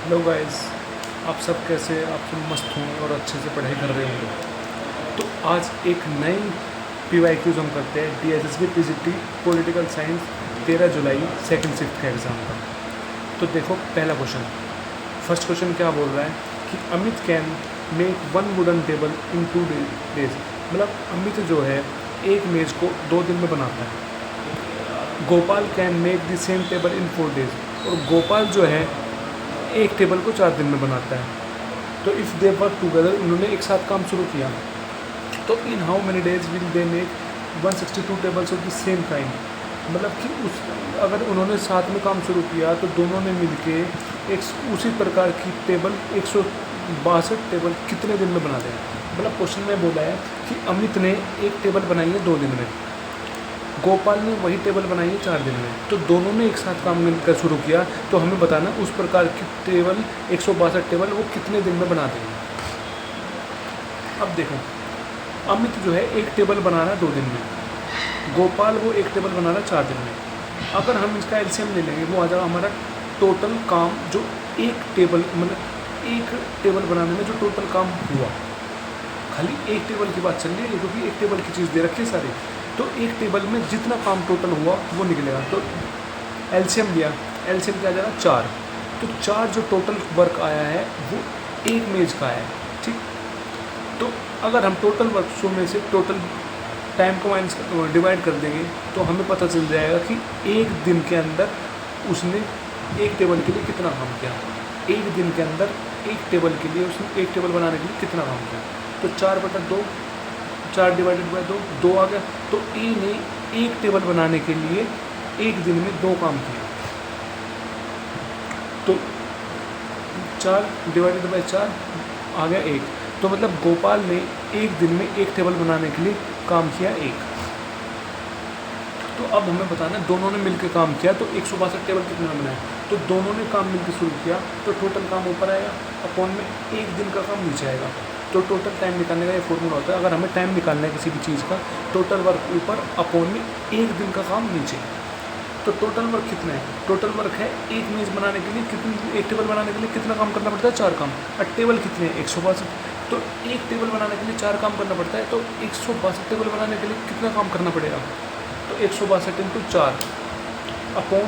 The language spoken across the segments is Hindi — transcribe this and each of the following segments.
हेलो गाइस, आप सब कैसे? आप सब मस्त हों और अच्छे से पढ़ाई कर रहे होंगे। तो आज एक नई PYQs हम करते हैं DSSB PGT पॉलिटिकल साइंस 13 जुलाई सेकंड शिफ्ट का एग्ज़ाम का। तो देखो पहला क्वेश्चन, फर्स्ट क्वेश्चन क्या बोल रहा है कि Amit can make one wooden table in 2 days. मतलब अमित जो है एक मेज़ को 2 दिन में बनाता है। Gopal can make the same table in 4 days. और गोपाल जो है एक टेबल को 4 दिन में बनाता है। तो इफ़ दे वर्क टुगेदर, उन्होंने एक साथ काम शुरू किया, तो in how many days will they make 162 tables of the same kind. मतलब कि अगर उन्होंने साथ में काम शुरू किया तो दोनों ने मिलके एक उसी प्रकार की टेबल 162 टेबल कितने दिन में बना दें। मतलब क्वेश्चन में बोला है कि अमित ने एक टेबल बनाई है 2 दिन में, गोपाल ने वही टेबल बनाई है 4 दिन में। तो दोनों ने एक साथ काम मिलकर शुरू किया, तो हमें बताना उस प्रकार की टेबल 162 टेबल वो कितने दिन में बना देंगे। अब देखो, अमित जो है एक टेबल बना रहा है 2 दिन में, गोपाल वो एक टेबल बना रहा है 4 दिन में। अगर हम इसका एलसीएम ले लेंगे, वो आ जाएगा हमारा टोटल काम जो एक टेबल मतलब एक टेबल बनाने में जो टोटल काम हुआ। खाली एक टेबल की बात चल रही है क्योंकि एक टेबल की चीज़ दे रखी है सारी। तो एक टेबल में जितना काम टोटल हुआ वो निकलेगा। तो एलसीएम लिया, एलसीएम क्या आ जाएगा 4। तो 4 जो टोटल वर्क आया है वो एक मेज का है, ठीक। तो अगर हम टोटल वर्क सो में से टोटल टाइम को माइनस डिवाइड कर देंगे तो हमें पता चल जाएगा कि एक दिन के अंदर उसने एक टेबल के लिए कितना काम किया। एक दिन के अंदर एक टेबल के लिए उसने एक टेबल बनाने के लिए कितना काम किया। तो 4/2, 4 डिवाइडेड बाई 2 आ गया। तो ए ने एक टेबल बनाने के लिए एक दिन में 2 काम किया। तो 4 डिवाइडेड बाई 4 आ गया 1। तो मतलब गोपाल ने एक दिन में एक टेबल बनाने के लिए काम किया 1। तो अब हमें बताना है दोनों ने मिलकर काम किया तो 162 टेबल कितने में बनाए। तो दोनों ने काम मिलकर शुरू किया तो टोटल काम ऊपर आएगा, अपॉन में एक दिन का काम नीचे आएगा। तो टोटल टाइम निकालने का ये फॉर्मूला होता है। अगर हमें टाइम निकालना है किसी भी चीज़ का, टोटल वर्क ऊपर, अपॉन में एक दिन का काम नीचे। तो टोटल वर्क कितना है? टोटल वर्क है एक मेज़ बनाने के लिए कितनी, एक टेबल बनाने के लिए कितना काम करना पड़ता है? 4 काम। और टेबल कितने हैं? 162। तो एक टेबल बनाने के लिए 4 काम करना पड़ता है। तो 162 टेबल बनाने के लिए कितना काम करना पड़ेगा? तो 162 इंटू 4 अपॉन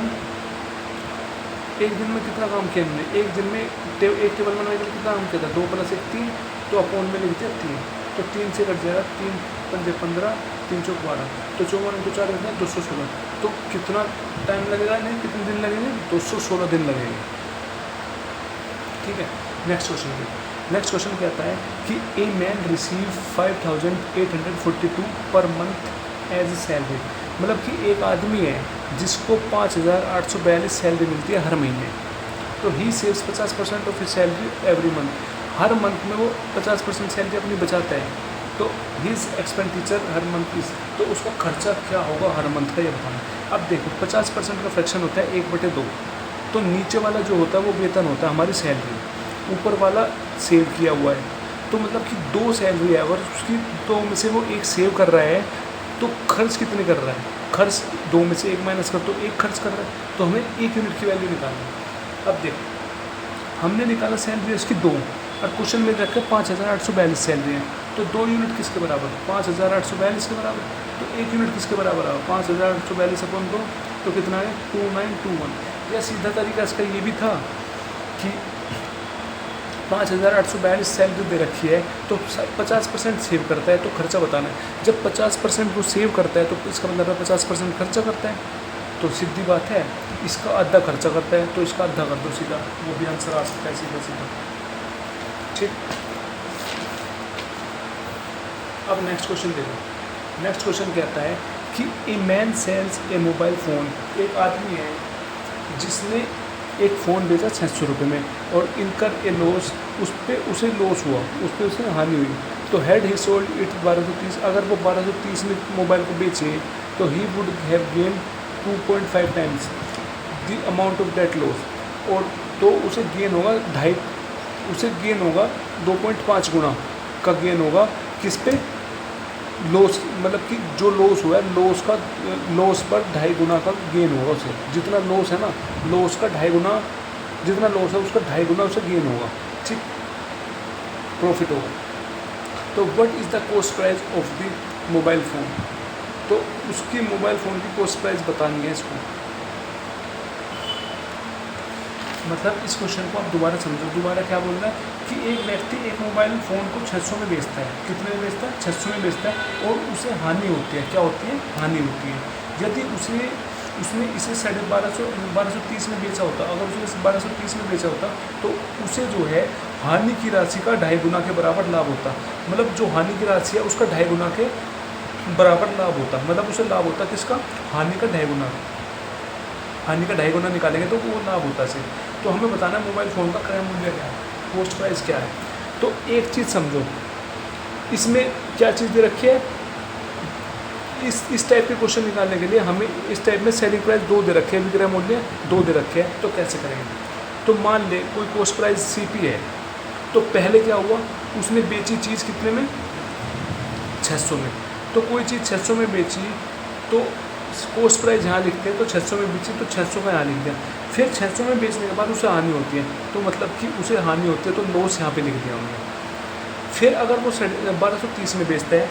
एक दिन में कितना काम किया हमने? एक दिन में एक टेबल बनाने के लिए कितना काम किया था? 2 + 1 3। तो अपॉन में लिख दिया 3। तो 3 से कट जाएगा, 3 × 5 = 15, 3 × 4 = 12। तो 54 इंटू 4 कितना? 216। तो कितना टाइम लगेगा? नहीं, कितने दिन लगेंगे? 216 दिन लगेंगे, ठीक है। नेक्स्ट क्वेश्चन पे, नेक्स्ट क्वेश्चन कहता है कि a man receive 5842 per month as salary. मतलब कि एक आदमी है जिसको 5842 सैलरी मिलती है हर महीने। तो ही saves 50% of his salary every month. Her month में वो 50% सैलरी अपनी बचाता है। तो his expenditure her month is, तो उसका खर्चा क्या होगा हर मंथ का ये बताना। अब देखो 50% का फ्रैक्शन होता है 1/2। तो नीचे वाला जो होता है वो वेतन होता है हमारी सैलरी, ऊपर वाला सेव किया हुआ है। तो मतलब कि 2 सैलरी है, अगर उसकी 2 में से वो 1 सेव कर रहा है तो खर्च कितने कर रहा है? खर्च 2 में से 1 माइनस कर तो 1 खर्च कर रहा है। तो हमें 1 यूनिट की वैल्यू निकालनी है। अब देखो, हमने निकाला सैलरी उसकी 2 और क्वेश्चन में रखा 5842 सैलरी है। तो 2 यूनिट किसके बराबर? 5842 के बराबर। तो 1 यूनिट किसके बराबर आएगा? 5842 अपॉन 2। तो कितना है? 2921। या सीधा तरीका इसका ये भी था कि 5842 सैलरी दे रखी है तो 50% सेव करता है, तो खर्चा बताना है। जब 50% वो सेव करता है तो इसका मतलब है 50% खर्चा करता है। तो सीधी बात है, इसका आधा खर्चा करता है तो इसका आधा कर दो सीधा, वो भी आंसर आ सकता है सीधा सीधा, ठीक। अब नेक्स्ट क्वेश्चन देखो। नेक्स्ट क्वेश्चन कहता है कि a man sells a mobile phone. एक आदमी है जिसने एक फ़ोन बेचा 600 रुपये में और इनकर ए लॉस, उसे लॉस हुआ, उस पर उसे हानि हुई। तो हैड ही सोल्ड इट 1230। अगर वो 1230 में मोबाइल को बेचे तो he would have gain 2.5 times the amount of that loss. और तो उसे गेन होगा 2.5 गुना का गेन होगा किस पे? लॉस, मतलब कि जो लॉस हुआ है लॉस पर 2.5 गुना का गेन होगा उसे। जितना लॉस है ना, लॉस का 2.5 गुना जितना लॉस है उसका 2.5 गुना उसे गेन होगा, ठीक, प्रॉफिट होगा। तो what is the cost price of the mobile phone, तो उसकी मोबाइल फ़ोन की कॉस्ट प्राइस बतानी है इसको। मतलब इस क्वेश्चन को आप दोबारा समझो, दोबारा क्या बोल रहा है कि एक व्यक्ति एक मोबाइल फ़ोन को 600 में बेचता है, कितने में बेचता है, 600 में बेचता है, और उसे हानि होती है, क्या होती है, हानि होती है। यदि उसने इसे 1230 में बेचा होता, अगर उसने 1230 में बेचा होता तो उसे जो है हानि की राशि का 2.5 गुना के बराबर लाभ होता। मतलब जो हानि की राशि है उसका 2.5 गुना के बराबर लाभ होता, मतलब उसे लाभ होता किसका, हानि का 2.5 गुना, हानि का 2.5 गुना निकालेंगे तो वो लाभ होता से। तो हमें बताना है मोबाइल फ़ोन का क्रय मूल्य क्या है, कॉस्ट प्राइस क्या है। तो एक चीज़ समझो, इसमें क्या चीज़ दे रखी है, इस टाइप के क्वेश्चन निकालने के लिए हमें इस टाइप में सेलिंग प्राइस 2 दे रखे हैं, विक्रय मूल्य 2 दे रखे हैं। तो कैसे करेंगे, तो मान ले कोई कॉस्ट प्राइस CP है, तो पहले क्या हुआ, उसने बेची चीज़ कितने में, 600 में। तो कोई चीज़ 600 में बेची तो कॉस्ट प्राइस यहाँ लिखते हैं, तो 600 में बेची तो 600 का यहाँ लिख दिया। फिर 600 में बेचने के बाद उसे हानि होती है, तो मतलब कि उसे हानि होती है तो लॉस यहाँ पे लिख दिया हमने। फिर अगर वो 1230 में बेचता है,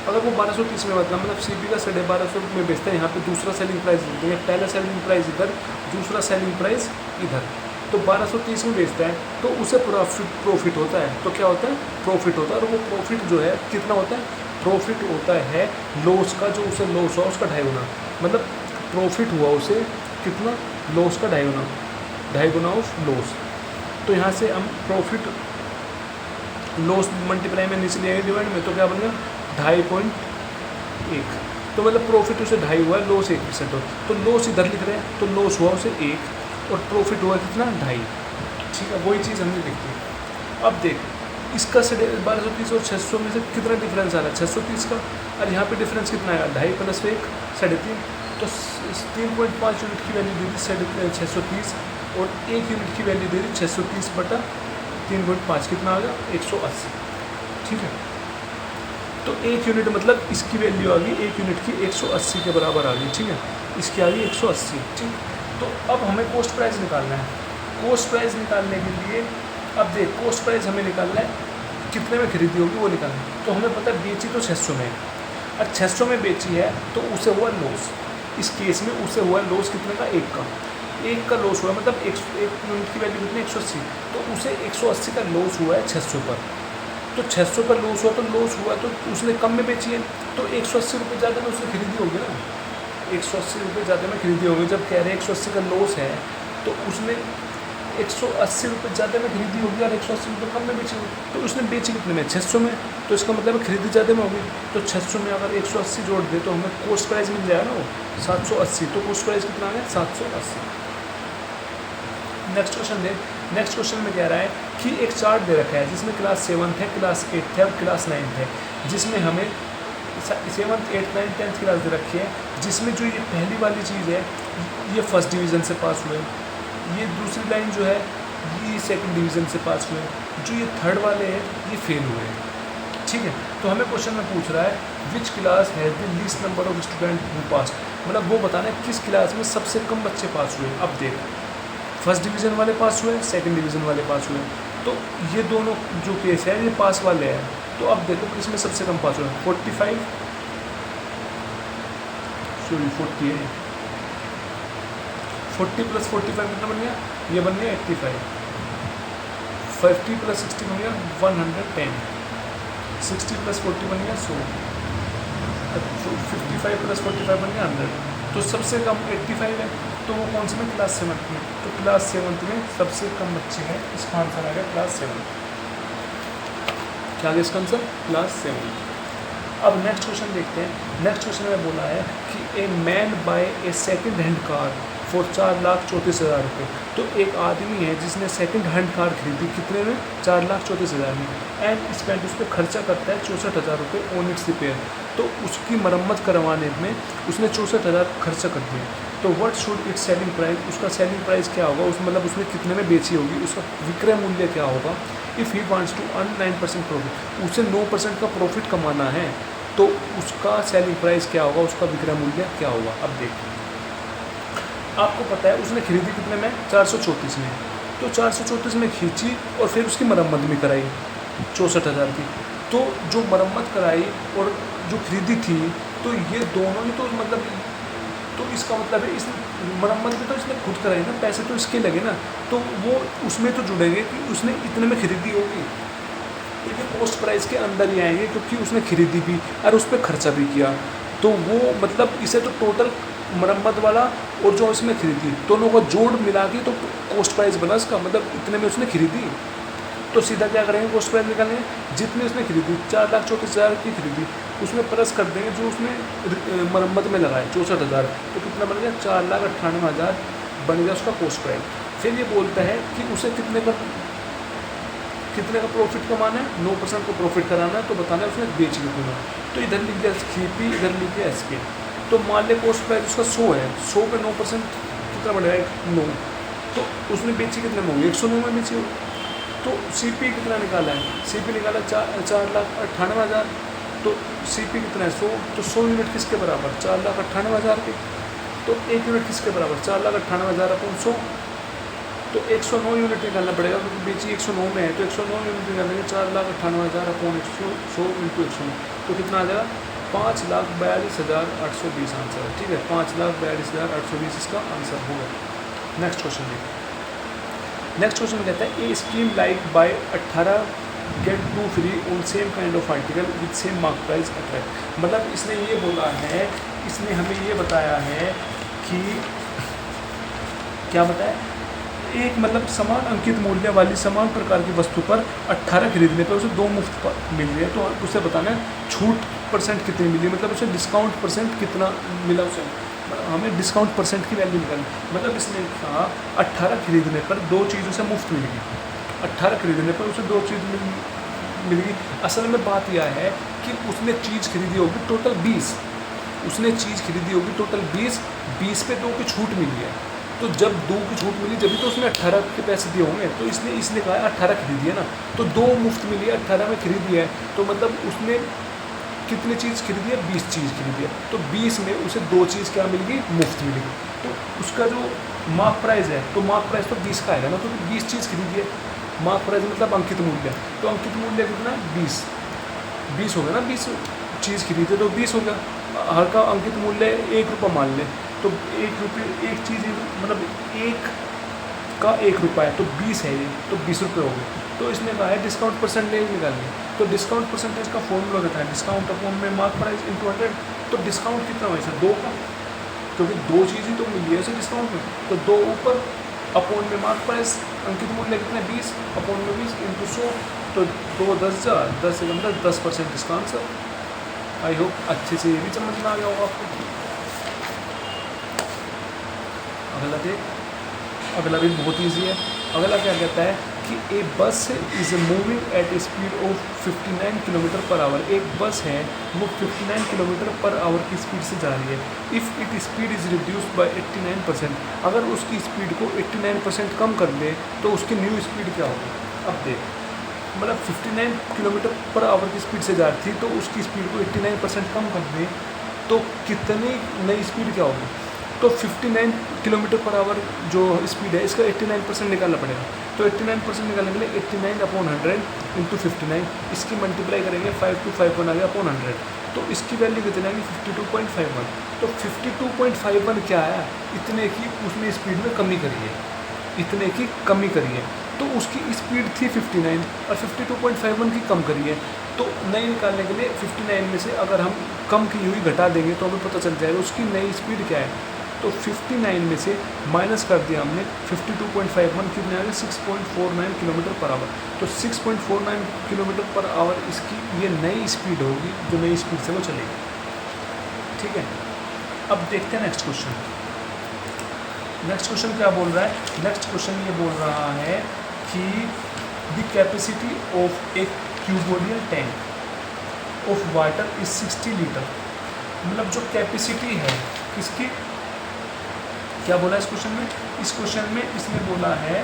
अगर वो 1230 में मतलब CP का 1250 में बेचता है, यहाँ पे दूसरा सेलिंग प्राइस लिख देंगे, पहला सेलिंग प्राइस इधर, दूसरा सेलिंग प्राइस इधर। तो 1230 में बेचता है तो उसे प्रॉफिट होता है, तो क्या होता है, प्रॉफिट होता है। और वो प्रॉफिट जो है कितना होता है, प्रॉफिट होता है लॉस का, जो उसे लॉस हुआ उसका 2.5 गुना, मतलब प्रॉफिट हुआ उसे कितना, लॉस का 2.5 गुना ऑफ लॉस। तो यहाँ से हम प्रॉफिट लॉस मल्टीप्लाई में नीचे ले आए डिवाइड में, तो क्या बन गया 2.5.1। तो मतलब प्रॉफिट उसे 2.5 हुआ है, लॉस 1% हो, तो लॉस इधर लिख रहे हैं, तो लॉस हुआ उसे 1 और प्रॉफिट हुआ कितना 2.5, ठीक है, वही चीज़ हमने लिखी। अब देख इसका 1230 और 600 में से कितना डिफरेंस आ रहा है, 630 का, और यहाँ पे डिफरेंस कितना आएगा, 2.5 + 1 3.5, तो 3.5 यूनिट की वैल्यू दे दी 630 और 1 यूनिट की वैल्यू दे दी 630 बटा 3.5, कितना आ गया 180, ठीक है। तो 1 यूनिट मतलब इसकी वैल्यू आ गई 1 यूनिट की 180 के बराबर आ गई, ठीक है, इसकी आ गई 180, ठीक। तो अब हमें कॉस्ट प्राइस निकालना है। कॉस्ट प्राइस निकालने के लिए अब देख, कॉस्ट प्राइस हमें निकालना है कितने में खरीदी होगी वो निकालना है। तो हमें पता है बेची तो 600 में, और 600 में बेची है तो उसे हुआ लॉस, इस केस में उसे हुआ लॉस कितने का, 1 का लॉस हुआ, मतलब 1 यूनिट की वैल्यू कितनी 180, तो उसे 180 का लॉस हुआ है 600 पर। तो 600 का लॉस हुआ, तो लॉस हुआ तो उसने कम में बेची है, तो 180 रुपये ज़्यादा में उसने खरीदी होगी ना, 180 रुपये ज़्यादा में खरीदी होगी। जब कह रहे हैं 180 का लॉस है तो उसने 180 रुपये ज़्यादा में खरीदी होगी और 180 रुपये कम में बेची होगी। तो उसने बेची कितने में, 600 में, तो इसका मतलब खरीदी ज़्यादा में होगी। तो 600 में अगर 180 जोड़ दे तो हमें कॉस्ट प्राइस मिल जाएगा ना वो 780। तो कॉस्ट प्राइस कितना आ गया 780। नेक्स्ट क्वेश्चन देख, नेक्स्ट क्वेश्चन में कह रहा है कि एक चार्ट दे रखा है जिसमें क्लास 7 है, क्लास 8 है और क्लास 9 है, जिसमें हमें 7th 8th 9th 10th class दे रखी है, जिसमें जो ये पहली वाली चीज़ है ये फर्स्ट डिवीज़न से पास हुए, ये दूसरी लाइन जो है ये सेकंड डिवीज़न से पास हुए, जो ये थर्ड वाले हैं ये फेल हुए हैं, ठीक है। तो हमें क्वेश्चन में पूछ रहा है which class has the least number of student who पास, मतलब वो बताना है किस क्लास में सबसे कम बच्चे पास हुए। अब देख, फर्स्ट डिवीज़न वाले पास हुए, सेकंड डिवीज़न वाले पास हुए, तो ये दोनों जो केस है ये पास वाले हैं। तो अब देखो किसमें सबसे कम पास हुए, 48 40 + 45 कितना बन गया, ये बन गया 85, 50 + 60 बन गया 110, 60 + 40 बन गया 100, 55 + 45 बन गया 100। तो सबसे कम 85 है, तो वो कौन से में, क्लास 7 में। तो क्लास 7 में सबसे कम बच्चे हैं, इसका आंसर आ गया क्लास 7। क्या आ गया इसका आंसर, क्लास 7। अब नेक्स्ट क्वेश्चन देखते हैं। नेक्स्ट क्वेश्चन में बोला है कि a man buy a second hand car for 4,34,000 रुपये। तो एक आदमी है जिसने सेकंड हैंड कार खरीदी कितने में, 4,34,000 में, एंड स्पेंड उस पर खर्चा करता है 64,000 रुपये ऑन इट्स रिपेयर। तो उसकी मरम्मत करवाने में उसने 64,000 खर्चा कर दिया। तो what should it's selling price, उसका सेलिंग प्राइस क्या होगा, उस मतलब उसने कितने में बेची होगी, उसका विक्रय मूल्य क्या होगा। If he wants to earn 9% profit, उसे 9% का प्रॉफिट कमाना है, तो उसका सेलिंग प्राइस क्या होगा, उसका विक्रय मूल्य क्या होगा। अब देख, आपको पता है उसने खरीदी कितने में, 434 में। तो 434 में खींची और फिर उसकी मरम्मत भी कराई 64,000 की। तो जो मरम्मत कराई और जो खरीदी थी, तो ये दोनों ही तो मतलब, तो इसका मतलब है इस मरम्मत भी तो इसने खुद कराई ना, पैसे तो इसके लगे ना, तो वो उसमें तो जुड़ेंगे कि उसने इतने में खरीदी होगी, तो ये कॉस्ट प्राइस के अंदर ही आएंगे क्योंकि उसने खरीदी भी और उस पर खर्चा भी किया। तो वो मतलब इसे तो टोटल मरम्मत वाला और जो इसमें खरीदी दोनों का जोड़ मिला के तो कॉस्ट प्राइस बना इसका, मतलब इतने में उसने खरीदी। तो सीधा क्या करेंगे, कॉस्ट प्राइस निकालेंगे, जितनी उसने खरीदी 4,34,000 की खरीदी, उसमें प्लस कर देंगे जो उसने मरम्मत में लगाए 64,000, तो कितना बन गया, 4,98,000 बन गया उसका कॉस्ट प्राइस। फिर ये बोलता है कि उसे कितने का प्रॉफिट कमाना है, 9% को प्रॉफिट कराना है, तो बताना है उसने बेच के कितना। तो इधर लिख दिया सीपी, इधर लिख दिया एसपी। तो मान ले कॉस्ट प्राइस उसका 100 है, 100 पे 9% कितना बढ़ेगा, 9। तो उसने बेची कितने में होगी, 109 में बेची होगी। तो सीपी कितना निकाला है, सीपी निकाला 4,98,000। तो सीपी कितना है, 100। तो 100 यूनिट किसके बराबर, 4,98,000 के। तो 1 यूनिट किसके बराबर, 4,98,000 अपन 100। तो 109 यूनिट निकालना पड़ेगा क्योंकि बेची 109 में है, तो 109 यूनिट निकालेंगे, 4,98,000 अपन 100 इंटू 109, तो कितना आ जाएगा, 5,42,820 आंसर है। ठीक है, 5,42,820 इसका आंसर होगा। नेक्स्ट क्वेश्चन देखिए। नेक्स्ट क्वेश्चन कहता है a scheme like buy 18 get 2 free on same kind of article with same mark price attract. मतलब इसने ये बोला है, इसने हमें ये बताया है कि क्या बताया, एक मतलब समान अंकित मूल्य वाली समान प्रकार की वस्तु पर 18 खरीदने पर उसे 2 मुफ्त मिल रही है। तो उसे बताना है छूट परसेंट कितनी मिली, मतलब उसे डिस्काउंट परसेंट कितना मिला, उसे हमें डिस्काउंट परसेंट की वैल्यू निकालनी। मतलब इसने कहा 18 खरीदने पर 2 चीज़ उसे मुफ्त मिलेगी, 18 खरीदने पर उसे 2 चीज़ मिलेगी। असल में बात यह है कि उसने चीज़ खरीदी होगी टोटल 20, उसने चीज़ खरीदी होगी टोटल 20 पे 2 की छूट मिली है। तो जब 2 की छूट मिली जब तो उसने 18 के पैसे दिए होंगे, तो इसने कहा 18 खरीदी है ना, तो 2 मुफ्त मिली है, 18 में खरीदी है, तो मतलब उसने कितनी चीज़ खरीदी है, 20 चीज़ खरीदी है। तो 20 में उसे 2 चीज़ क्या मिलेगी, मुफ्त मिलेगी। तो उसका जो मार्क प्राइस है, तो मार्क प्राइस तो 20 का आएगा ना, तो 20 चीज़ खरीदी है। मार्क प्राइस मतलब अंकित मूल्य, तो अंकित मूल्य कितना है, 20 हो गया ना, 20 चीज़ खरीदे तो 20 हो गया। हर का अंकित मूल्य 1 रुपये मान ले, तो 1 रुपये एक चीज़ मतलब 1 का 1 रुपया है, तो 20 है ये, तो 20 रुपये हो गए। तो इसमें कहा है डिस्काउंट परसेंटेज निकालनी, तो डिस्काउंट परसेंटेज का फॉर्मूला कितना है, डिस्काउंट अपॉन में मार्क प्राइस इंटू 100। तो डिस्काउंट कितना हुआ इसे, 2 का, क्योंकि 2 चीज़ें तो मिली है इसे डिस्काउंट में, तो 2 ऊपर अपॉन में मार्क प्राइस अंकित मूल्य कितना है, 20 अपॉन में 20 इंटू 100, तो 2 10 से अंदर 10% डिस्काउंट। सर आई होप अच्छे से ये भी समझ में आ गया होगा आपको। अगला भी बहुत ईजी है। अगला क्या कहता है कि a bus is moving at a speed of 59 kilometre per hour. एक बस है वो 59 किलोमीटर पर आवर की स्पीड से जा रही है। If it speed is reduced by 89%, अगर उसकी स्पीड को 89% कम कर ले तो उसकी न्यू स्पीड क्या होगी। अब देख, मतलब 59 किलोमीटर पर आवर की स्पीड से जा रही थी, तो उसकी स्पीड को 89% कम कर दे तो कितनी नई स्पीड क्या होगी। तो 59 किलोमीटर पर आवर जो स्पीड है इसका 89% निकालना पड़ेगा। तो 89% निकालने के लिए 89 अपॉन 100 इंटू 59, इसकी मल्टीप्लाई करेंगे 5251 आ गया अपॉन 100, तो इसकी वैल्यू कितनी आएगी 52.51। तो 52.51 क्या है, इतने की उसने स्पीड में कमी करी है, इतने की कमी करी है। तो उसकी स्पीड थी 59 और 52.51 की कम करी है। तो नई निकालने के लिए 59 में से अगर हम कम की हुई घटा देंगे तो हमें पता चल जाएगा उसकी नई स्पीड क्या है। तो 59 में से माइनस कर दिया हमने 52.51, कितने आ गए 6.49 किलोमीटर पर आवर। तो 6.49 किलोमीटर पर आवर इसकी ये नई स्पीड होगी, जो नई स्पीड से वो चलेगी। ठीक है, अब देखते हैं नेक्स्ट क्वेश्चन। नेक्स्ट क्वेश्चन क्या बोल रहा है, नेक्स्ट क्वेश्चन ये बोल रहा है कि the capacity of A cuboidal tank of water is 60 litre. मतलब जो कैपेसिटी है किसकी, क्या बोला इस क्वेश्चन में, इस क्वेश्चन में इसने बोला है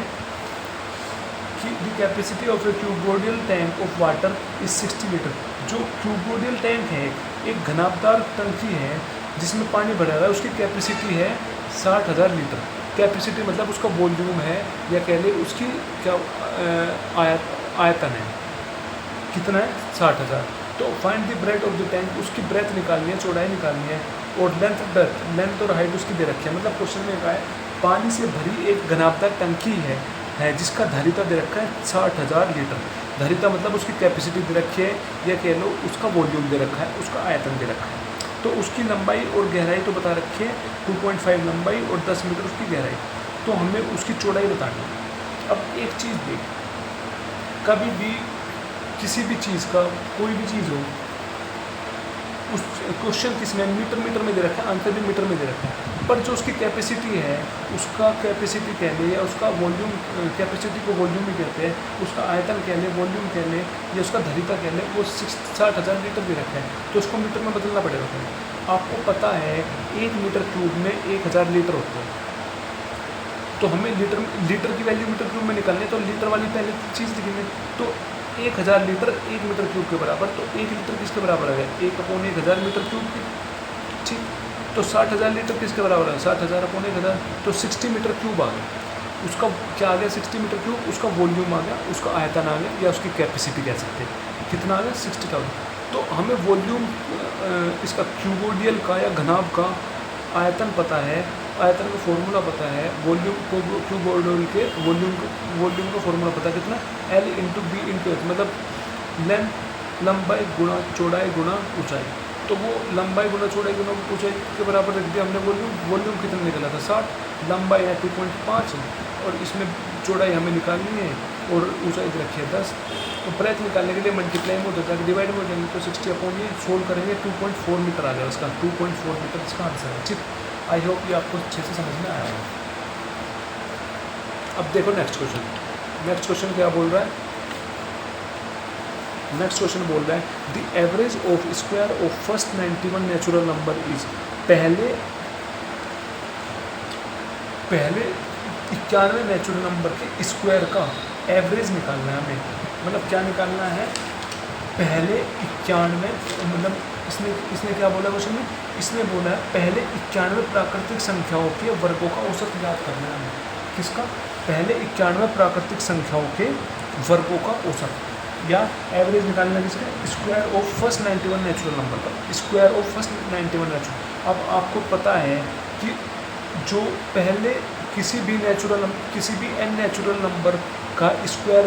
कि the capacity of A cuboidal tank of water is 60 litre. जो क्यूबोडियल टैंक है एक घनाभदार टंकी है जिसमें पानी भरा हुआ है, उसकी कैपेसिटी है 60,000 लीटर। कैपेसिटी मतलब उसका वॉल्यूम है, या कह ले उसकी क्या आयतन है, कितना है 60,000। तो find the breadth of the tank, उसकी ब्रेथ निकालनी है, चौड़ाई निकालनी है, और लेंथ और हाइट उसकी दे रखी है। मतलब क्वेश्चन में कहा है पानी से भरी एक घनावदार टंकी है जिसका धारिता दे रखा है 60,000 लीटर। धारिता मतलब उसकी कैपेसिटी दे रखी है, या कह लो उसका वॉल्यूम दे रखा है, उसका आयतन दे रखा है। तो उसकी लंबाई और गहराई तो बता रखी है, 2.5 लंबाई और 10 मीटर उसकी गहराई। तो हमें उसकी चौड़ाई बतानी है। अब एक चीज़ देख, कभी भी किसी भी चीज़ का, कोई भी चीज़ हो, उस क्वेश्चन किसमें मीटर में दे रखा है, आंसर भी मीटर में दे रखा है, पर जो उसकी कैपेसिटी है, उसका कैपेसिटी कह ले, या उसका वॉल्यूम, कैपेसिटी को वॉल्यूम भी कहते हैं, उसका आयतन कह ले, वॉल्यूम कह ले, या उसका धारिता कह ले, वो 60,000 लीटर दे रखा है। तो उसको मीटर में बदलना पड़ेगा। आपको पता है 1 मीटर क्यूब में 1000 लीटर होते हैं। तो हमें लीटर की वैल्यू मीटर क्यूब में निकालनी है, तो लीटर वाली पहले चीज़ लिखेंगे। तो 1000 लीटर 1 मीटर क्यूब के बराबर, तो 1 लीटर किसके बराबर आ गया, 1/1000 मीटर क्यूब की। ठीक, तो 60,000 लीटर किसके बराबर है, 60,000/1000, तो 60 मीटर क्यूब आ गया। उसका क्या आ गया, 60 मीटर क्यूब, उसका वॉल्यूम आ गया, उसका आयतन आ गया, या उसकी कैपेसिटी कह सकते हैं। कितना आ गया, 60,000। तो हमें वॉल्यूम इसका क्यूबोडियल का या घनाभ का आयतन पता है, आयतन का फॉर्मूला पता है, वॉल्यूम को क्यूबोडियल के वॉल्यूम का फॉर्मूला पता है, कितना, L into B into H, मतलब लेंथ लंबाई गुणा चौड़ाई गुणा ऊंचाई। तो वो लंबाई गुणा चौड़ाई गुणा ऊंचाई के बराबर रख दिया हमने। वॉल्यूम कितना निकला था, 60, लंबाई है 2.5, और इसमें चौड़ाई हमें निकालनी है, और ऊंचाई रखी है 10। तो ब्रेथ निकालने के लिए मल्टीप्लाई में हो जाता है, डिवाइड में हो जाएंगे, तो 60 ये सोल्व करेंगे, 2.4 मीटर आ गया उसका, 2.4 मीटर इसका आंसर है। ठीक, आई होप ये आपको अच्छे से समझ में आया है। अब देखो नेक्स्ट क्वेश्चन। नेक्स्ट क्वेश्चन क्या बोल रहा है, नेक्स्ट क्वेश्चन बोल रहा है the average of square of first 91 natural number is, पहले 91 नेचुरल नंबर के स्क्वायर का एवरेज निकालना है हमें। मतलब क्या निकालना है, पहले 91, मतलब इसने क्या बोला क्वेश्चन में, इसने बोला है पहले 91 प्राकृतिक संख्याओं के वर्गों का औसत याद करना है हमें। किसका, पहले 91 प्राकृतिक संख्याओं के वर्गों का औसत, या एवरेज निकालना किसका, square of first 91 natural number का, स्क्वायर ऑफ फर्स्ट 91 नेचुरल। अब आपको पता है कि जो पहले किसी भी n नेचुरल नंबर का स्क्वायर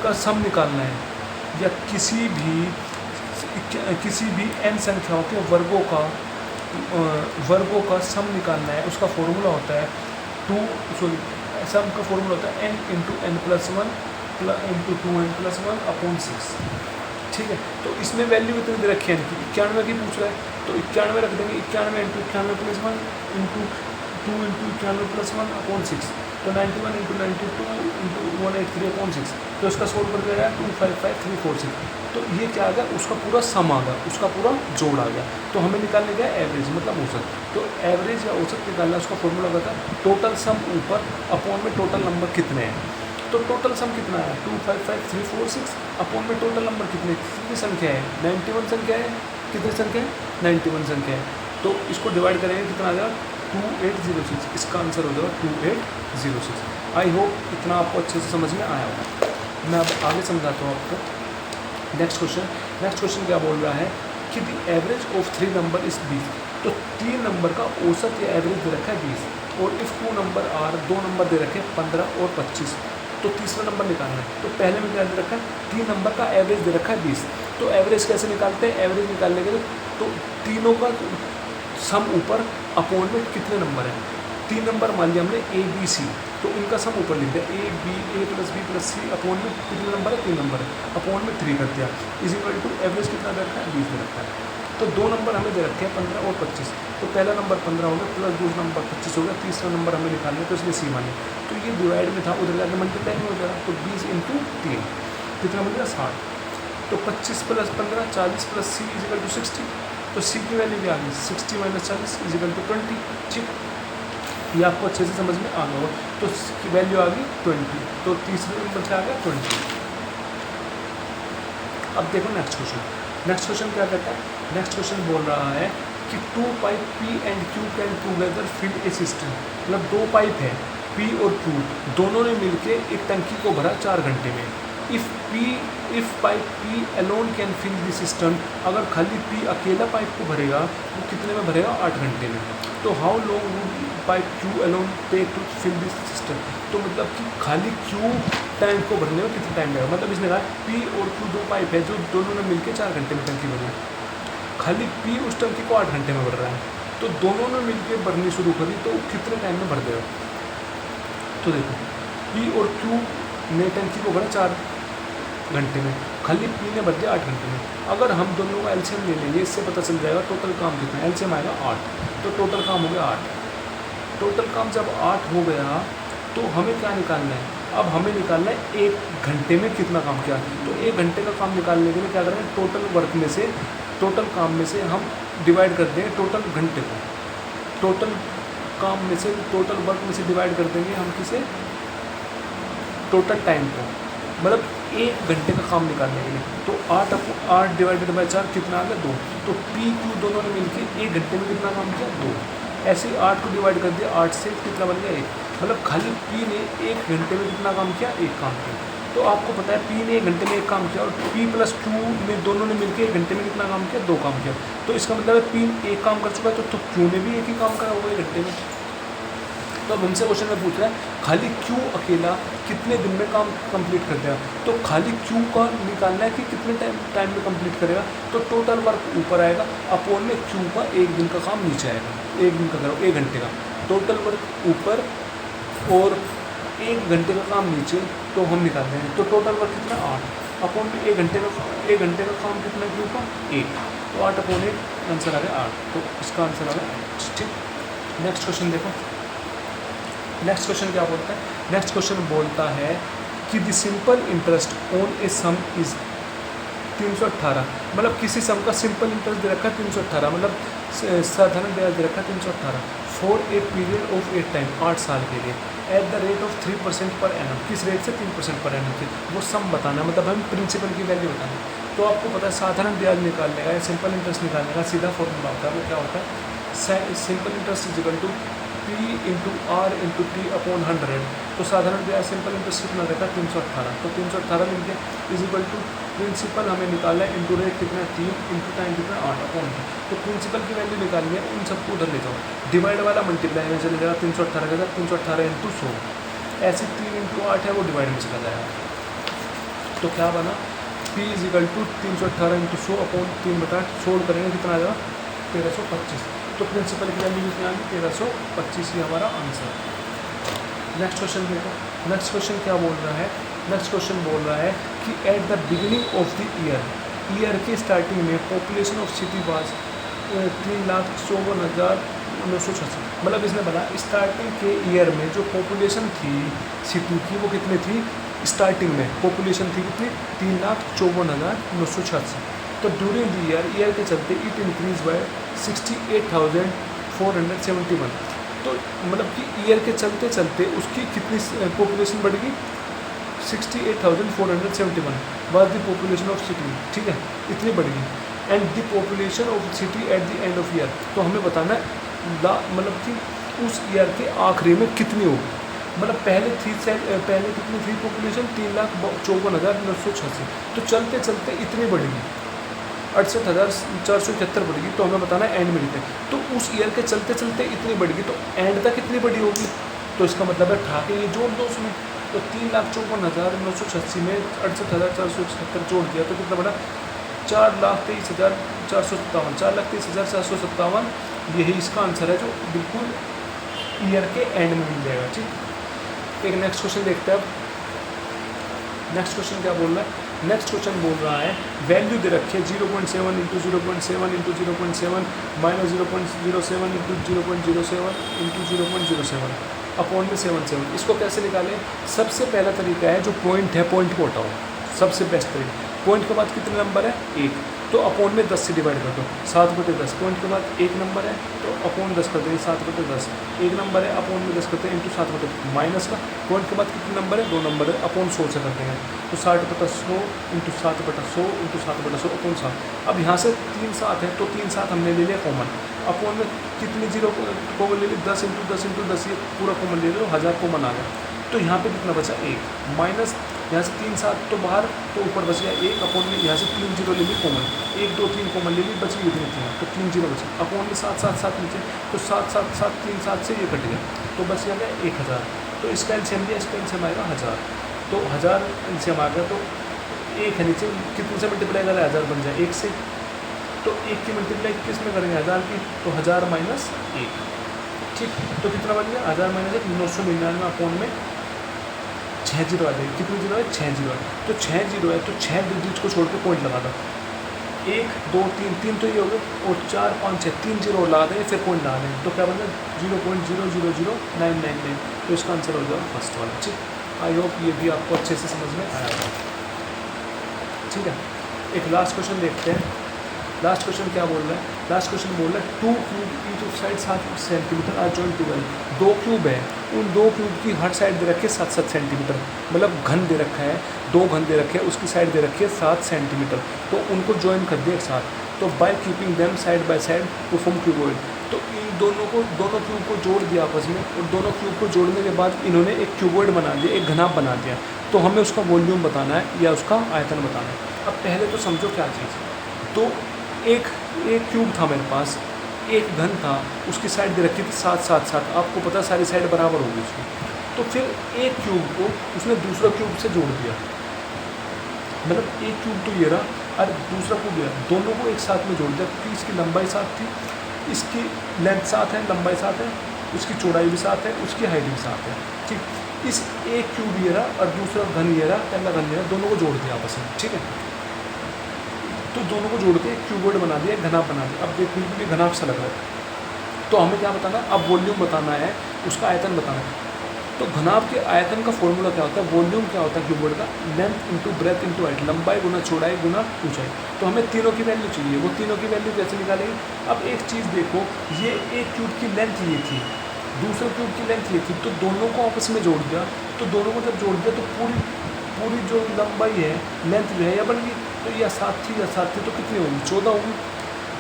का सम निकालना है, या किसी भी n संख्याओं के वर्गों का सम निकालना है, उसका फॉर्मूला होता है सम का फॉर्मूला होता है n into n+1 into 2n+1/6। ठीक है, तो इसमें वैल्यू कितनी दे रखी है इनकी, 91 की पूछ रहा है, तो 91 रख देंगे, 91 इंटू 91+1 इंटू 2 इंटू 91+1/6, तो 91 इंटू 92 इंटू 183/6, तो इसका सोल्व कर दिया 255346। तो ये क्या आ गया, उसका पूरा सम आ गया, उसका पूरा जोड़ आ गया। तो हमें निकालने गया एवरेज, मतलब औसत। तो एवरेज या औसत निकालना, उसका फॉर्मूला बता, टोटल सम ऊपर अपॉन में टोटल नंबर कितने हैं। तो टोटल सम कितना है, 255346 अपॉन में टोटल नंबर कितनी संख्या है, 91 संख्या है। कितनी संख्या है, 91 संख्या है। तो इसको डिवाइड करेंगे, कितना आ जाएगा, 2806। इसका आंसर हो जाएगा 2806। आई होप इतना आपको अच्छे से समझ में आया होगा। मैं अब आगे समझाता हूँ आपको। नेक्स्ट क्वेश्चन क्या बोल रहा है कि the average of 3 number is 20। तो 3 नंबर का औसत या एवरेज दे रखा है 20, और इफ़ 2 नंबर आर, 2 नंबर दे रखे हैं 15 और 25, तो तीसरा नंबर निकालना है। तो पहले में क्या दे रखा है, 3 नंबर का एवरेज दे रखा है 20। तो एवरेज कैसे निकालते हैं, एवरेज निकालने के लिए तो तीनों का सम ऊपर अपॉन में कितने नंबर हैं, 3 नंबर मान लिया हमने A B C, तो इनका सम ऊपर लिख दिया A + B + C, अपॉन में कितने नंबर है, 3 नंबर है, अपॉन में 3 कर दिया, इज इक्वल टू एवरेज कितना दे रखा है, 20 दे रखा है। तो 2 नंबर हमें दे रखे हैं 15 और 25, तो पहला नंबर 15 हो गया, प्लस दूसरा नंबर 25 हो गया, तीसरा नंबर हमें निकालना है, तो इसलिए C माने। तो ये डिवाइड में था, उधर जाकर मल्टीप्लाई में हो जाएगा, तो 20 × 3 कितना बन गया, 60। तो 25 + 15 40 + C इज इक्वल टू 60। तो C की वैल्यू क्या आ गई, 60 - 40 इज इक्वल टू 20। ठीक, ये आपको अच्छे से समझ में आ गया हो। तो की वैल्यू आ गई 20, तो तीसरे नंबर से आ गया 20। अब देखो नेक्स्ट क्वेश्चन क्या कहता है। नेक्स्ट क्वेश्चन बोल रहा है कि 2 pipe P and Q can together fill a system, मतलब 2 पाइप है P और Q, दोनों ने मिलके एक टंकी को भरा 4 घंटे में। If pipe P alone can fill the system, अगर खाली P अकेला पाइप को भरेगा वो कितने में भरेगा? 8 घंटे में। तो how long would pipe Q alone take to fill this system, तो मतलब कि खाली Q टैंक को भरने में कितना टाइम लगेगा? मतलब इसने कहा P और Q 2 पाइप है जो दोनों ने मिलकर 4 घंटे में टंकी भरी, खाली P उस टंकी को 8 घंटे में भर रहा है, तो दोनों ने मिलकर भरनी शुरू करी तो कितने टाइम में भर देगा? तो देखो P और Q ने टंकी को भरा 4 घंटे में, खाली P ने भर दिया 8 घंटे में। अगर हम दोनों का एलसीएम ले लेंगे, इससे पता चल जाएगा टोटल काम कितना है। एलसीएम आएगा 8, तो टोटल काम हो गया 8। टोटल काम जब 8 हो गया तो हमें क्या निकालना है? अब हमें निकालना है 1 घंटे में कितना काम किया। तो 1 घंटे का काम निकालने के लिए क्या करेंगे? टोटल वर्क में से, टोटल काम में से हम डिवाइड कर देंगे टोटल घंटे को, टोटल काम में से, टोटल वर्क में से डिवाइड कर देंगे हम किसे? टोटल टाइम को, मतलब 1 घंटे का काम निकालने के लिए। तो 8 डिवाइडेड बाई 4 कितना आ गया? 2। तो P Q दोनों ने मिलकर 1 घंटे में कितना काम किया? 2। ऐसे ही 8 को डिवाइड कर दिया, 8 से कितना बन गया? 1। मतलब खाली P ने 1 घंटे में कितना काम किया? 1 काम किया। तो आपको पता है P ने 1 घंटे में 1 काम किया और P प्लस Q ने दोनों ने मिलकर 1 घंटे में कितना काम किया? 2 काम किया। तो इसका मतलब है P 1 काम कर चुका है, तो Q ने भी 1 ही काम करा होगा 1 घंटे में। तो अब हमसे क्वेश्चन में पूछ रहा है खाली Q अकेला कितने दिन में काम कंप्लीट कर देगा। तो खाली Q का निकालना है कि कितने टाइम में कंप्लीट करेगा। तो टोटल वर्क ऊपर आएगा, अपोन में Q का 1 दिन का काम नीचे आएगा। 1 दिन का करो 1 घंटे का, टोटल वर्क ऊपर और 1 घंटे का काम नीचे, तो हम निकाल देंगे। तो टोटल वर्क कितना? 8 अपोन में 1 घंटे का काम कितना Q का? 1। तो 8 अपोन 1 आंसर आ गया 8। तो इसका आंसर आ गया 8। ठीक, नेक्स्ट क्वेश्चन देखो। नेक्स्ट क्वेश्चन क्या बोलता है? नेक्स्ट क्वेश्चन बोलता है कि the simple interest on A some is 318, मतलब किसी सम का सिंपल इंटरेस्ट दे रखा है 318, मतलब साधारण ब्याज दे रखा है 318 for a period of 8 time, 8 साल के लिए, at the rate of 3% per annum. किस रेट से? 3% पर एनम से। वो सम बताना, मतलब हमें प्रिंसिपल की वैल्यू बताना। तो आपको पता है साधारण ब्याज निकालने का या सिंपल इंटरेस्ट निकालने का सीधा फॉर्मूला होता है। वो क्या होता है? Simple interest is equal to P into R into T upon 100। तो साधारण ब्याज सिंपल इंटरेस्ट कितना रहता है? 318। तो 318 लिख दिया इज इक्वल टू प्रिंसिपल हमें निकालना है इंटू रेट कितना है? 3 इंटू टाइम कितना? 8 अपॉन। तो प्रिंसिपल की वैल्यू निकालनी है, उन सबको उधर ले जाओ, डिवाइड वाला मल्टीप्लाई में चले जाएगा 318 के साथ, 318 इंटू 100। ऐसे 3 इंटू 8 है वो डिवाइड में चला जाएगा। तो क्या बना? P is equal to 318 into 100 upon 3/8। Solve करेंगे कितना आ जाएगा? 1325। तो प्रिंसिपल की वैल्यू कितनी आ गई? 1325 ही हमारा आंसर। नेक्स्ट क्वेश्चन देखो। नेक्स्ट क्वेश्चन क्या बोल रहा है? नेक्स्ट क्वेश्चन बोल रहा है कि at the beginning of the year के स्टार्टिंग में पॉपुलेशन ऑफ सिटी वाज 3,54,986। मतलब इसने बोला स्टार्टिंग के ईयर में जो पॉपुलेशन थी सिटी की वो कितनी थी? स्टार्टिंग में पॉपुलेशन थी कितनी? 3,54,986। तो ड्यूरिंग द ईयर के चलते इट इंक्रीज बाय 68,471। तो मतलब कि ईयर के चलते चलते उसकी कितनी पॉपुलेशन बढ़ गई? 68,471 was the population of city. ठीक है, इतनी बढ़ गई। And the population of city at the end of year, तो हमें बताना है मतलब कि उस ईयर के आखिरी में कितनी होगी। मतलब पहले कितनी थी पॉपुलेशन? 3,54,986। तो चलते चलते इतनी बढ़ेगी 68,471 बढ़ेगी। तो हमें बताना है एंड में कितने। तो उस ईयर के चलते चलते इतनी बढ़ेगी, तो एंड तक कितनी बड़ी होगी? तो इसका मतलब है ठाके ये जोड़ दो उसमें। तो 3,54,986 में 68,471 जोड़ दिया तो कितना बड़ा? 4,23,457। 4,23,457 यही इसका आंसर है, जो बिल्कुल ईयर के एंड में मिल जाएगा। ठीक, एक नेक्स्ट क्वेश्चन देखते हैं अब। नेक्स्ट क्वेश्चन क्या बोल रहा है? नेक्स्ट क्वेश्चन बोल रहा है वैल्यू दे रखी है 0.7 into 0.7 into 0.7 minus 0.07 into 0.07 into 0.07 upon में 77। इसको कैसे निकालें? सबसे पहला तरीका है जो पॉइंट है, पॉइंट को हटाओ, सबसे बेस्ट तरीका। पॉइंट के बाद कितने नंबर है? 1। तो अपोन में 10 से डिवाइड कर दो, 7/10 पॉइंट के बाद एक नंबर है तो अपोन 10 कर देंगे, 7/10 एक नंबर है अपोन में 10 करते हैं इंटू 7/10 माइनस का पॉइंट के बाद कितने नंबर है, 2 नंबर है अपोन 100 से कर देंगे, तो 60/100 इंटू 7/100 इंटू 7/100 अपोन 7। अब यहाँ से 3 7 है तो 3 7 हमने ले लिया कॉमन, अपोन में कितनी जीरो कॉमन ले ली, 10 इंटू 10 इंटू 10 ये पूरा कॉमन ले लो, 1000 कॉमन आ गया। तो यहाँ पे कितना बचा 1 माइनस यहाँ से 3 7 तो बाहर, तो ऊपर बच गया 1 अपोन में यहाँ से 3 जीरो ले ली कॉमन, 1 2 3 कॉमन ले ली, बच गई इतनी थी तो 3 जीरो बची, अपोन में 7 7 7 नीचे तो 7 7 7 3 7 से ये कट गया तो बच गया 1000। तो इसका एलसीएम दिया, इसका एलसीएम आएगा 1000, तो 1000 एलसीएम आ गया। तो 1 है नीचे कितने से मल्टीप्लाई करें 1000 बन जाए 1 से, तो 1 की मल्टीप्लाई किस में करेंगे 1000 की, तो 1000 माइनस 1 ठीक। तो कितना बन गया 1000 माइनस 1 999 अपोन में 6 जीरो आ जाएगी, कितनी जीरो है 6 जीरो है, तो 6 जीरो है तो 6 डिजिट को छोड़ के पॉइंट लगा दो, 1 2 3 3 तो ये हो गए और 4 5 6 3 जीरो लगा देंगे फिर पॉइंट लगा देंगे, तो क्या बन गया 0.000999, तो इसका आंसर हो जाएगा फर्स्ट वाला ठीक। आई होप ये भी आपको अच्छे से समझ में आया होगा ठीक है। एक लास्ट क्वेश्चन देखते हैं, लास्ट क्वेश्चन क्या बोल रहा है, लास्ट क्वेश्चन बोल रहा है 2 cube each of side 7 centimetre are joint together, 2 cube है उन 2 क्यूब की हर साइड दे रखी है 7 सेंटीमीटर, मतलब घन दे रखा है 2 घन दे रखे हैं, उसकी साइड दे रखी है 7 सेंटीमीटर, तो उनको ज्वाइन कर दिया एक साथ, तो by keeping them side by side to form cuboid, तो इन दोनों क्यूब को जोड़ दिया आपस में और दोनों क्यूब को जोड़ने के बाद इन्होंने एक क्यूबॉइड बना दिया, एक घनाभ बना दिया, तो हमें उसका वॉल्यूम बताना है या उसका आयतन बताना है। अब पहले तो समझो क्या चीज़, तो एक क्यूब था मेरे पास, एक घन था, उसकी साइड दे रखी थी 7 7 7, आपको पता सारी साइड बराबर होगी उसकी, तो फिर एक क्यूब को उसने दूसरा क्यूब से जोड़ दिया, मतलब एक क्यूब तो ये रहा और दूसरा क्यूब ये, दोनों को एक साथ में जोड़ दिया क्योंकि इसकी लंबाई 7 थी, इसकी लेंथ 7 है, लंबाई 7 है, उसकी चौड़ाई भी 7 है, उसकी हाइट भी 7 है ठीक। इस एक क्यूब ये रहा और दूसरा घन ये रहा, पहला घन ये रहा, दोनों को जोड़ दिया आपस में ठीक है, तो दोनों को जोड़ के क्यूबॉइड बना दिया, घनाभ बना दिया। अब देखो बिल्कुल घनाभ सा लग रहा है, तो हमें क्या बताना है, अब वॉल्यूम बताना है, उसका आयतन बताना है। तो घनाभ के आयतन का फॉर्मूला क्या होता है, वॉल्यूम क्या होता है क्यूबॉइड का, length into breadth into height, लंबाई गुना चौड़ाई गुना ऊंचाई। तो हमें तीनों की वैल्यू चाहिए, वो तीनों की वैल्यू कैसे निकालेंगे। अब एक चीज़ देखो, ये एक क्यूब की लेंथ ये थी, दूसरे क्यूब की लेंथ ये थी, तो दोनों को आपस में जोड़ दिया, तो दोनों को जब जोड़ दिया तो पूरी जो लंबाई है, लेंथ जो है यह बन गई, तो यह 7 थी, यह 7 थी, तो कितनी होगी 14 होगी,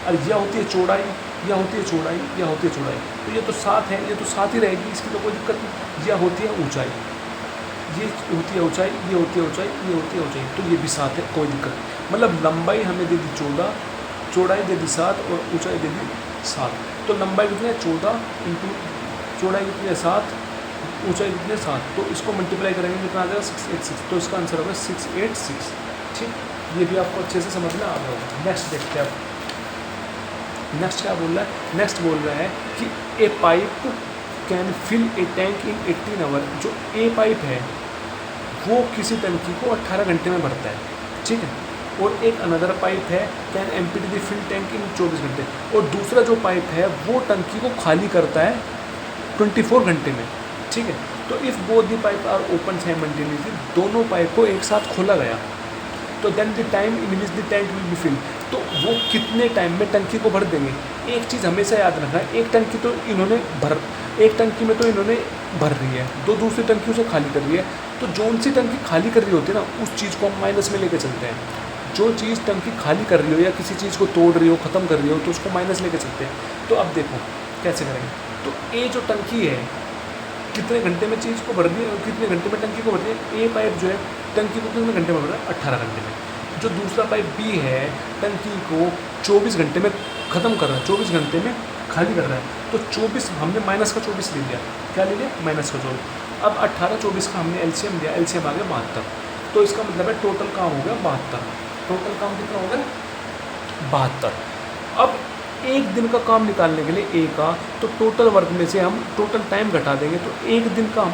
और यह होती है चौड़ाई, यह होती है चौड़ाई, यह होती है चौड़ाई, तो ये तो 7 है, ये तो 7 ही रहेगी, इसकी तो कोई दिक्कत नहीं। यह होती है ऊंचाई, ये होती है ऊंचाई, ये होती है ऊंचाई, ये होती है ऊंचाई, तो ये भी 7 है, कोई दिक्कत नहीं। मतलब लंबाई हमें दे दी 14, चौड़ाई दे दी 7 और ऊंचाई दे दी 7, तो लंबाई कितनी है 14 इंटू चौड़ाई कितनी है 7, ऊंचाई कितनी है 7, तो इसको मल्टीप्लाई करेंगे कितना आ जाएगा 686, तो इसका आंसर होगा 686 ठीक। ये भी आपको अच्छे से समझ में आ रहा होगा। नेक्स्ट देखते हैं आप, नेक्स्ट क्या बोल रहा है, नेक्स्ट बोल रहा है कि a pipe can fill a tank in 18 hour, जो ए पाइप है वो किसी टंकी को 18 घंटे में भरता है ठीक है, और एक अनदर पाइप है can empty the fill tank in 24 घंटे, और दूसरा जो पाइप है वो टंकी को खाली करता है 24 घंटे में ठीक है। तो if both the pipe are open simultaneously, दोनों पाइप को एक साथ खोला गया, तो then the time in which the tank will be fill, तो वो कितने टाइम में टंकी को भर देंगे। एक चीज़ हमेशा याद रखना, एक टंकी तो इन्होंने एक टंकी में तो इन्होंने भर रही है, दो दूसरी टंकी उसे खाली कर रही है, तो जौन सी टंकी खाली कर रही होती है ना, उस चीज़ को हम माइनस में लेके चलते हैं। जो चीज़ टंकी खाली कर रही हो या किसी चीज़ को तोड़ रही हो, ख़त्म कर रही हो, तो उसको माइनस लेके चलते हैं। तो अब देखो कैसे करेंगे, तो ए जो टंकी है कितने घंटे में चीज़ को भर रही है, कितने घंटे में टंकी को भर रही है, ए पाइप जो है टंकी को कितने घंटे में भर रहा है 18 घंटे में। जो दूसरा पाइप बी है टंकी को 24 घंटे में ख़त्म कर रहा है, 24 घंटे में खाली कर रहा है, तो 24 हमने माइनस का 24 ले लिया, क्या ले लिया माइनस का 24। अब 18 24 का हमने एलसीएम लिया, एलसीएम आ गया 72, तो इसका मतलब है टोटल काम हो गया 72, टोटल काम कितना हो गया 72। अब एक दिन का काम निकालने के लिए ए का, तो टोटल वर्क में से हम टोटल टाइम घटा देंगे, तो एक दिन का हम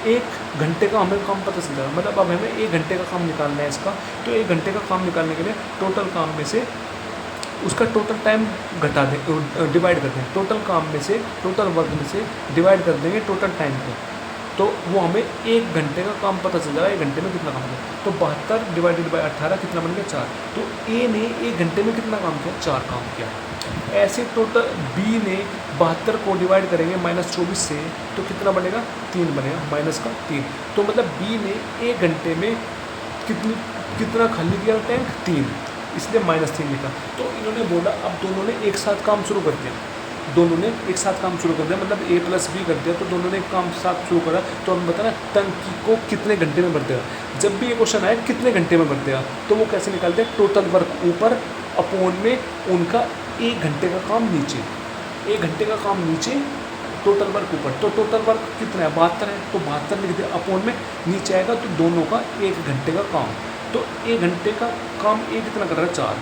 1 घंटे का हमें काम पता चल जाएगा। मतलब अब हमें 1 घंटे का काम निकालना है इसका, तो 1 घंटे का काम निकालने के लिए टोटल काम में से उसका टोटल टाइम घटा दें, डिवाइड कर दें, टोटल काम में से टोटल वर्क में से डिवाइड कर देंगे टोटल टाइम को, तो वो हमें 1 घंटे का काम पता चल जाएगा, 1 घंटे में कितना काम किया। तो 72 डिवाइडेड बाई 18 कितना बन गया 4। तो ए ने 1 घंटे में कितना काम किया, 4 काम किया। ऐसे टोटल बी ने 72 को डिवाइड करेंगे -24 से तो कितना बनेगा, 3 बनेगा, माइनस का 3। तो मतलब बी ने 1 घंटे में कितना खाली किया टैंक, 3, इसलिए -3 लिखा। तो इन्होंने बोला अब दोनों ने एक साथ काम शुरू कर दिया, दोनों ने एक साथ काम शुरू कर दिया, मतलब A + B कर दिया। तो दोनों ने काम साथ शुरू करा। तो हम बताना टंकी को कितने घंटे में भर देगा। जब भी ये क्वेश्चन आए कितने घंटे में भर देगा, तो वो कैसे निकालते हैं, टोटल वर्क ऊपर अपॉन में उनका 1 घंटे का काम नीचे, 1 घंटे का काम नीचे, टोटल वर्क ऊपर। तो टोटल वर्क कितना है, 72 है, तो 72 लिख दिया, अपॉन में नीचे आएगा तो दोनों का 1 घंटे का काम। तो 1 घंटे का काम ए कितना कर रहा है, 4,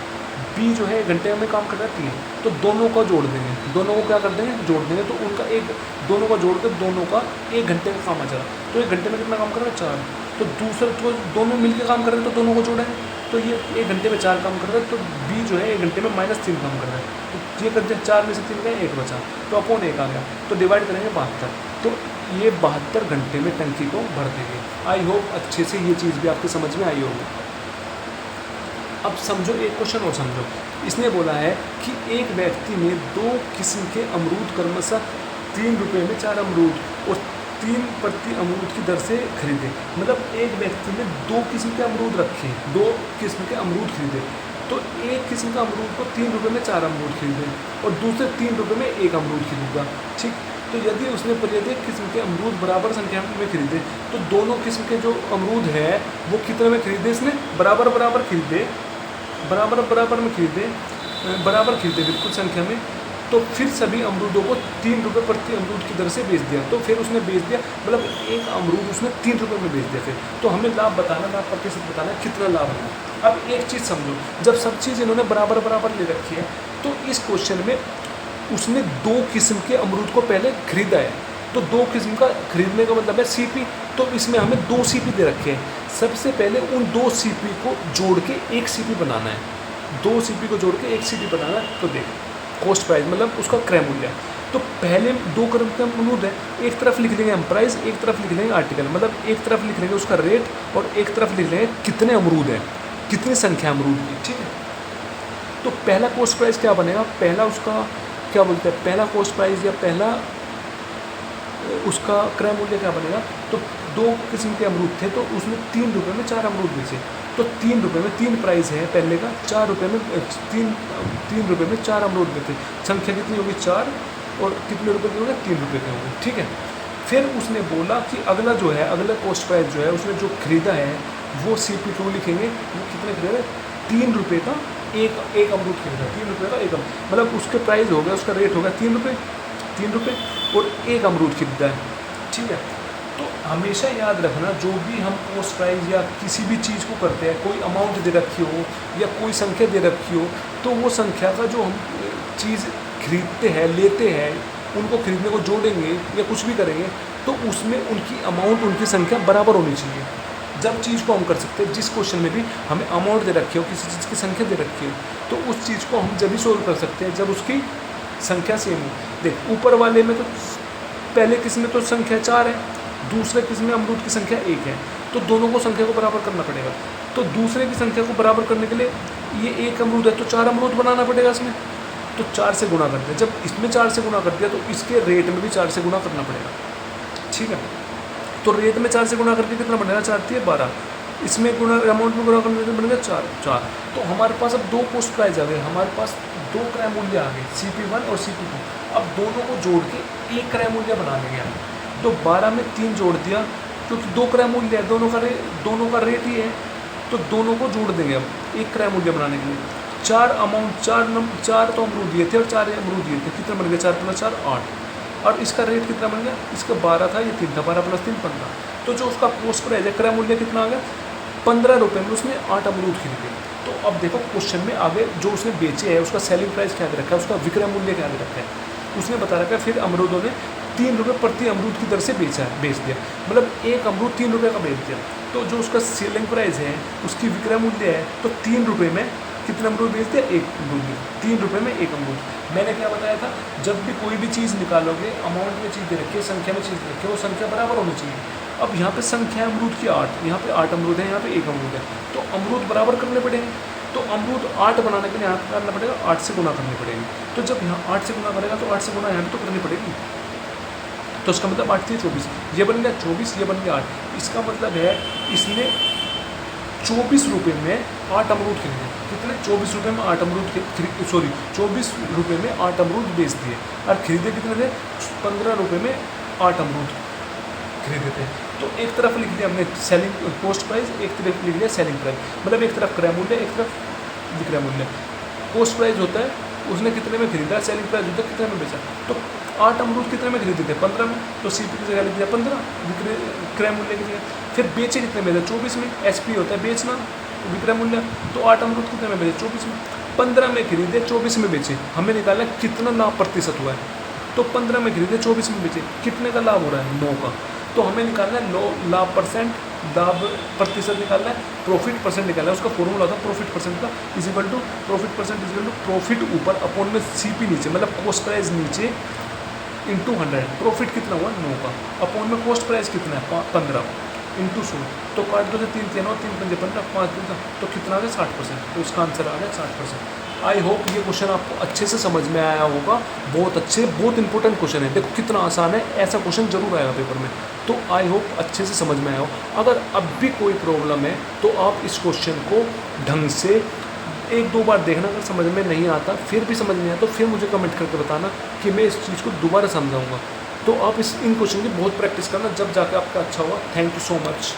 बी जो है 1 घंटे में काम कर रहा है 3। तो दोनों का जोड़ देंगे, दोनों को क्या कर देंगे, जोड़ देंगे। तो उनका दोनों का जोड़ कर दोनों का 1 घंटे का काम आ जाएगा। तो 1 घंटे में कितना काम कर रहा है, 4। तो दूसरे तो दोनों मिलकर काम कर रहे हैं तो दोनों को जोड़ेंगे। तो ये 1 घंटे में 4 काम कर रहा है, तो बी जो है 1 घंटे में -3 काम कर रहा है। तो ये कर दिया, 4 में से 3 गए, 1 बचा, तो अपॉन 1 आ गया। तो डिवाइड करेंगे 72। तो ये 72 घंटे में टंकी को भर देंगे। आई होप अच्छे से ये चीज़ भी आपके समझ में आई होगी। अब समझो एक क्वेश्चन और समझो। इसने बोला है कि एक व्यक्ति ने 2 किस्म के अमरूद क्रमशः 3 रुपये में 4 अमरूद और 3 प्रति अमरूद की दर से खरीदे। मतलब एक व्यक्ति ने 2 किस्म के अमरूद रखे, 2 किस्म के अमरूद खरीदे। तो एक किस्म का अमरूद को 3 रुपये में 4 अमरूद खरीदे और दूसरे 3 रुपये में 1 अमरूद खरीदा। ठीक, तो यदि उसने प्रत्येक किस्म के अमरूद बराबर संख्या में खरीदे तो दोनों किस्म के जो अमरूद है वो कितने में खरीदे, इसने बराबर खरीदे, बराबर में खरीदे, बराबर खरीदे बिल्कुल संख्या में। तो फिर सभी अमरूदों को 3 रुपये प्रति अमरूद की दर से बेच दिया। तो फिर उसने बेच दिया, मतलब एक अमरूद उसने 3 रुपये में बेच दिया। फिर तो हमें लाभ बताना, लाभ प्रतिशत बताना कितना लाभ है। अब एक चीज़ समझो, जब सब चीज़ इन्होंने बराबर ले रखी है तो इस क्वेश्चन में उसने 2 किस्म के अमरूद को पहले खरीदा है। तो 2 किस्म का खरीदने का मतलब है सीपी। तो इसमें हमें 2 सीपी दे रखे हैं। सबसे पहले उन 2 सीपी को जोड़ के 1 सीपी बनाना है। 2 सीपी को जोड़ के 1 सीपी बनाना है। तो देख कॉस्ट प्राइस मतलब उसका क्रय मूल्य। तो पहले 2 क्रम के अमरूद है, एक तरफ लिख लेंगे हम प्राइस, एक तरफ लिख लेंगे आर्टिकल। मतलब एक तरफ लिख लेंगे उसका रेट और एक तरफ लिख लेंगे कितने अमरूद हैं, कितनी संख्या अमरूद की। ठीक है, तो पहला कॉस्ट प्राइस क्या बनेगा, पहला उसका क्या बोलते हैं, पहला कॉस्ट प्राइस या पहला उसका क्रय मूल्य क्या बनेगा। तो 2 किस्म के अमरूद थे तो उसने 3 रुपये में 4 अमरूद बेचे। तो 3 रुपये में 3 प्राइस है पहले का, 4 रुपये में 3 रुपये में 4 अमरूद बेचे। संख्या कितनी होगी, 4, और कितने रुपये के होंगे, 3 रुपये के होंगे। ठीक है, फिर उसने बोला कि अगला जो है, अगला कॉस्ट प्राइस जो है उसने जो खरीदा है वो CP2 लिखेंगे। वो कितने खरीदा, 3 रुपये का एक अमरूद खरीदा, 3 रुपये का एक अमरूद, मतलब उसके प्राइस हो गया, उसका रेट हो गया 3 रुपये और 1 अमरूद खरीदा है। ठीक है, तो हमेशा याद रखना जो भी हम कॉस्ट प्राइस या किसी भी चीज़ को करते हैं, कोई अमाउंट दे रखी हो या कोई संख्या दे रखी हो, तो वो संख्या का जो हम चीज़ खरीदते हैं, लेते हैं, उनको खरीदने को जोड़ेंगे या कुछ भी करेंगे तो उसमें उनकी अमाउंट, उनकी संख्या बराबर होनी चाहिए। जब चीज़ को हम कर सकते हैं, जिस क्वेश्चन में भी हमें अमाउंट दे रखी हो, किसी चीज़ की संख्या दे रखी हो, तो उस चीज़ को हम जब भी सोल्व कर सकते हैं जब उसकी संख्या सेम हो। देख ऊपर वाले में तो पहले किस्म में तो संख्या 4 है, दूसरे किस्म में अमरूद की संख्या 1 है, तो दोनों को संख्या को बराबर करना पड़ेगा। तो दूसरे की संख्या को बराबर करने के लिए ये 1 अमरूद है तो 4 अमरूद बनाना पड़ेगा इसमें, तो 4 से गुणा करते हैं। जब इसमें 4 से गुणा कर दिया तो इसके रेट में भी 4 से गुणा करना पड़ेगा। ठीक है, तो रेट में 4 से गुणा करके कितना बनेगा, 4 × 12, इसमें गुणा अमाउंट में गुणा करने से बनेगा 4। तो हमारे पास अब 2 कॉस्ट प्राइस आ गए, हमारे पास 2 क्रय मूल्य आ गए, CP1 और CP2। अब दोनों को जोड़ के 1 क्रय मूल्य बना लेंगे हम। तो 12 में 3 जोड़ दिया, क्योंकि 2 क्रय मूल्य है, दोनों का रेट ही है, तो दोनों को जोड़ देंगे अब 1 क्रय मूल्य बनाने के लिए। 4 तो अमरूद दिए थे और 4 अमरूद दिए थे, कितना बन गया, 4 + 4 8, और इसका रेट कितना बन गया, इसका 12 था, ये 3 था, 12 + 3 15। तो जो उसका कॉस्ट प्राइस है, क्रय मूल्य कितना आ गया, 15 रुपये में उसने 8 अमरूद खरीदे। तो अब देखो क्वेश्चन में आगे जो उसने बेचे है उसका सेलिंग प्राइस क्या दे रखा है, उसका विक्रय मूल्य क्या दे रखा है, उसने बता रखा है। फिर अमरूदों ने 3 रुपये प्रति अमरूद की दर से बेच दिया, मतलब 1 अमरूद 3 रुपये का बेच दिया। तो जो उसका सेलिंग प्राइस है, उसकी विक्रय मूल्य है, तो 3 रुपये में कितने अमरूद बेच दिया, एक अमरूद बेच, 3 रुपये में एक अमरूद। मैंने क्या बताया था, जब भी कोई भी चीज़ निकालोगे, अमाउंट में चीज़ दे रखी है, संख्या में चीज़ दे रखी है, वो संख्या बराबर होनी चाहिए। अब यहाँ पे संख्या है अमरूद की 8, यहाँ पे 8 अमरूद है, यहाँ पे एक अमरूद है, तो अमरूद बराबर करने पड़ेंगे। तो अमरूद 8 बनाने के लिए यहाँ पे करना पड़ेगा, 8 से गुना करनी पड़ेगी। तो जब यहाँ 8 से गुना करेगा तो 8 से गुना यहाँ पे तो करनी पड़ेगी, तो इसका मतलब 8 से 24, ये बन गया 24, ये बन गया 8। इसका मतलब है इसने 24 रुपये में 8 अमरूद खरीदे। कितने? 24 रुपये में 8 अमरूद 24 रुपये में 8 अमरूद बेच दिए। और खरीदे कितने थे? 15 रुपये में 8 अमरूद खरीदे थे। तो एक तरफ लिख दिया हमने सेलिंग पोस्ट प्राइस, एक तरफ लिख दिया सेलिंग प्राइस, मतलब एक तरफ क्रय मूल्य, एक तरफ विक्रय मूल्य। पोस्ट प्राइस होता है उसने कितने में खरीदा, सेलिंग प्राइस होता है कितने में बेचा। तो 8 अमरूद कितने में खरीदे थे? 15 में, तो सीपी की जगह लिख दिया 15, क्रय मूल्य की जगह। फिर बेचे कितने में थे? 24 में। एसपी होता है बेचना, विक्रय मूल्य। तो 8 अमरूद कितने में बेचे? 24 में। 15 में खरीदे, 24 में बेचे। हमें निकालना कितना लाभ प्रतिशत हुआ है। तो 15 में खरीदे, 24 में बेचे, कितने का लाभ हो रहा है? 9 का। तो हमें निकालना है लाभ परसेंट, लाभ प्रतिशत निकालना है, प्रॉफिट परसेंट निकालना है। उसका फॉर्मूला था प्रॉफिट परसेंट का, is equal to profit percent is equal to profit ऊपर अपॉन में सीपी नीचे, मतलब कोस्ट प्राइस नीचे इंटू 100। प्रॉफिट कितना हुआ? 9 का। अपॉन में कोस्ट प्राइस कितना है? 15 इंटू 100। तो काट दो से 3 3 और 3 5 15 5 दिन, तो कितना आ गया? 60%। तो इसका आंसर आ गया 60%। आई होप ये क्वेश्चन आपको अच्छे से समझ में आया होगा। बहुत इंपॉर्टेंट क्वेश्चन है, देखो कितना आसान है। ऐसा क्वेश्चन जरूर आएगा पेपर में, तो आई होप अच्छे से समझ में आया हो। अगर अब भी कोई प्रॉब्लम है तो आप इस क्वेश्चन को ढंग से 1-2 बार देखना। अगर समझ में नहीं आता, फिर भी समझ नहीं आता, तो फिर मुझे कमेंट करके बताना कि मैं इस चीज़ को दोबारा समझाऊँगा। तो आप इन क्वेश्चन की बहुत प्रैक्टिस करना, जब जाके आपका अच्छा होगा। Thank you so much.